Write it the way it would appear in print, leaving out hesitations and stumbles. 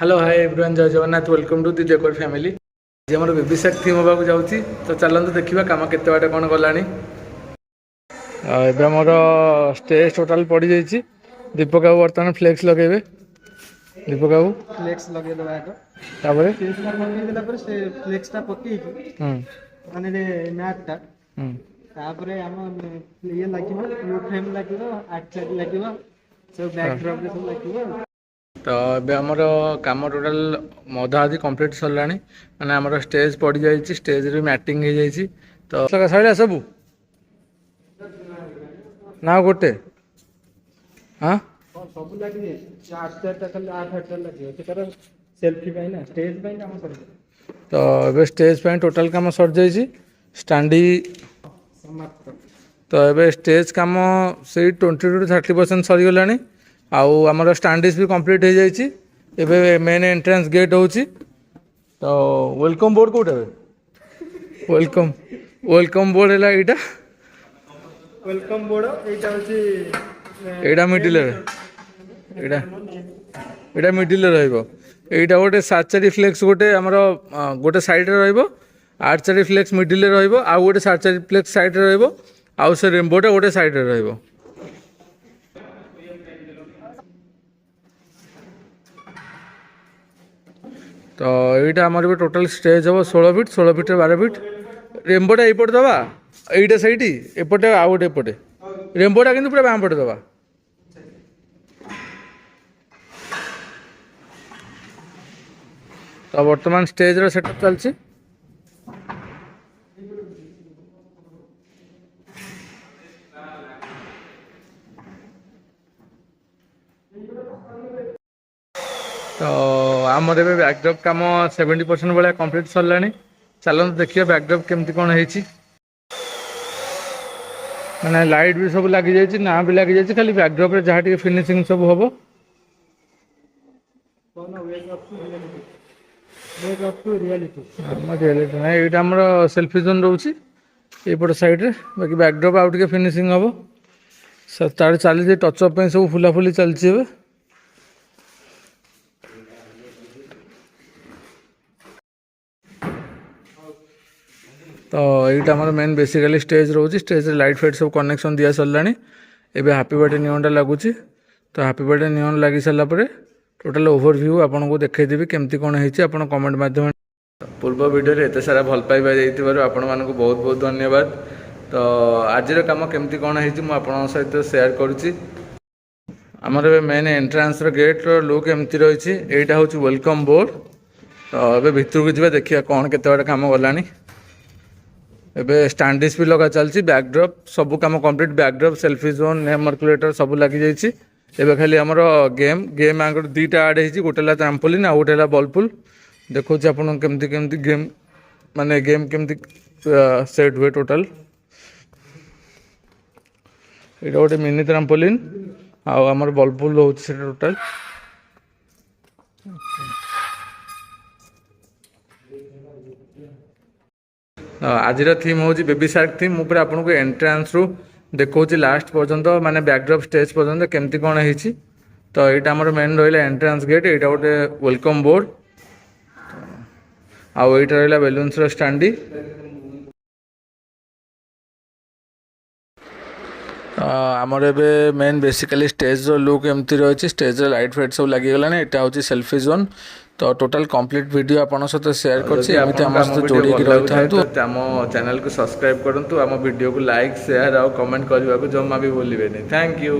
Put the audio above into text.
Hello hi everyone जय Jagannath welcome to the decor family. आज आम बेबी सार्क थीम होगा जाऊँगी तो चलते देखा कम केते बाटे कौन गलानी। एबे मोर स्टेज टोटाल पड़ जाइए। दीपक बाबू बर्तमान फ्लेक्स लगेबे। दीपक बाबू फ्लेक्स लगे दबा आगे तापर फ्लेक्स टा पके दिला पर से फ्लेक्स टा पके माने रे मैट टा तापरे हम ये लागिबो ब्लू फ्रेम लागिबो आर्चर लागिबो सब बैकड्रॉप रे सब लागिबो। तो ये आमर कम टोटाल अधा अधि कंप्लीट सरला मैंने आमर स्टेज पड़ जाइए। स्टेज रे मैटिंग हो जाइए तो सर सब ना गोटे हाँ सब लागी आर्चर टा खाली आर्चर लागिबो से कर सेल्फी पाई ना स्टेज पाई काम कर तो ये स्टेज पे टोटाल काम सर जाइए। स्टाडी समाप्त तो ये स्टेज काम से 20 to 30% सरीगला। आउ आमर स्टाडिश भी कंप्लीट हो जाइए। मेन एंट्रेंस गेट हो तो वेलकम बोर्ड कौटे वेलकम बोर्ड है यहाँ वेलकम बोर्ड एटा होची एटा मिडिल एटा मिडिल रहिबो। एटा गोटे सार्चरी फ्लेक्स गोटे आमर गोटे साइड रे रहिबो। आर्चरी फ्लेक्स मिडिल रे रहिबो आ गोटे सार्चरी फ्लेक्स साइड रे रहिबो आउ से रेनबोटा गोटे साइड रे रहिबो। तो यहाँ आमर भी टोटाल स्टेज हम 16 फीट 16 फीट 12 फीट। रेनबोटा एपटे दबा यहीटा सही एपटे आउ गोटे एपटे रेनबोटा कि पूरा बाम पटे दबा। तो बर्तमान स्टेज रो सेटअप चलछि। तो आमर ए बैकड्रप कम 70% भाया कंप्लीट सरला। चलते देखिए बैकड्रप केमती कौन है मैंने लाइट भी सब लगी जाइए ना भी लगी जाइए खाली बैकड्रप रे जहाँ फिनिशिंग सब हम रियलिटी ना यहाँ आम सेल्फी जोन रोचे यपट साइड रे बाकी बैकड्रप आउ टे फिनिशिंग हम तार चली टचअप सब फुलाफुली चलती। तो यहाँ आम मेन बेसिकली स्टेज रोचे स्टेज रे लाइट फाइट सब कनेक्शन दिया सरला। एबे हैप्पी बर्थडे नियन टा लगुच तो हैप्पी बर्थडे नियन लगी सारा टोटाल ओवरव्यू आपन को देखदेवी केमती कौन है कमेंट माध्यम। पूर्व वीडियो एत सारा भल पाइबा आपण मानक बहुत बहुत धन्यवाद। तो आज कम केमती कौन है सहित शेयर करुच्ची। आमर मेन एंट्रांस गेट लुक एमती रही यहाँ हूँ वेलकम बोर्ड। तो ये भितर को जा देखिए कौन केते बाटे काम गलानी। एबे स्टाडिश भी लगा चलती बैकड्रप सब कम कंप्लीट बैकड्रप सेल्फी जोन नेम मार्कुलेटर सब लगी जाइए। एबे खाली आमर गेम आगर दुईटा आड हो गोटे ट्राम्पोलिन आ गोटे बॉलपुल देखो आपन केमती केमती गेम माने गेम केमती सेट हुए टोटाल। ये गोटे मिनी ट्राम्पोलिन आमर बॉलपुल हो टोटाल। आज थीम हूँ बेबी सार्क थीम मुझे आपको एंट्रांस रु देखो लास्ट पर्यंत माने बैकड्रप स्टेज पर्यंत केमती कौन है। तो यहाँ आमर मेन रहा एंट्रांस गेट यहाँ गोटे वेलकम बोर्ड आउ यहाँ रहा बेलून्स स्टाडी। आमर ए मेन बेसिकली स्टेज रो लुक एमती रही स्टेज रे लाइट फाइट सब लगिगला। यहाँ हूँ सेल्फी जोन। तो टोटाल कंप्लीट वीडियो आपन सहित शेयर करछि। एमिति हम सहित जोड़ी कि रहि थांतु। आम चैनल को सब्सक्राइब करंतु आम वीडियो को लाइक शेयर और कमेंट करने को जमा भी भूलिबेनी। Thank you.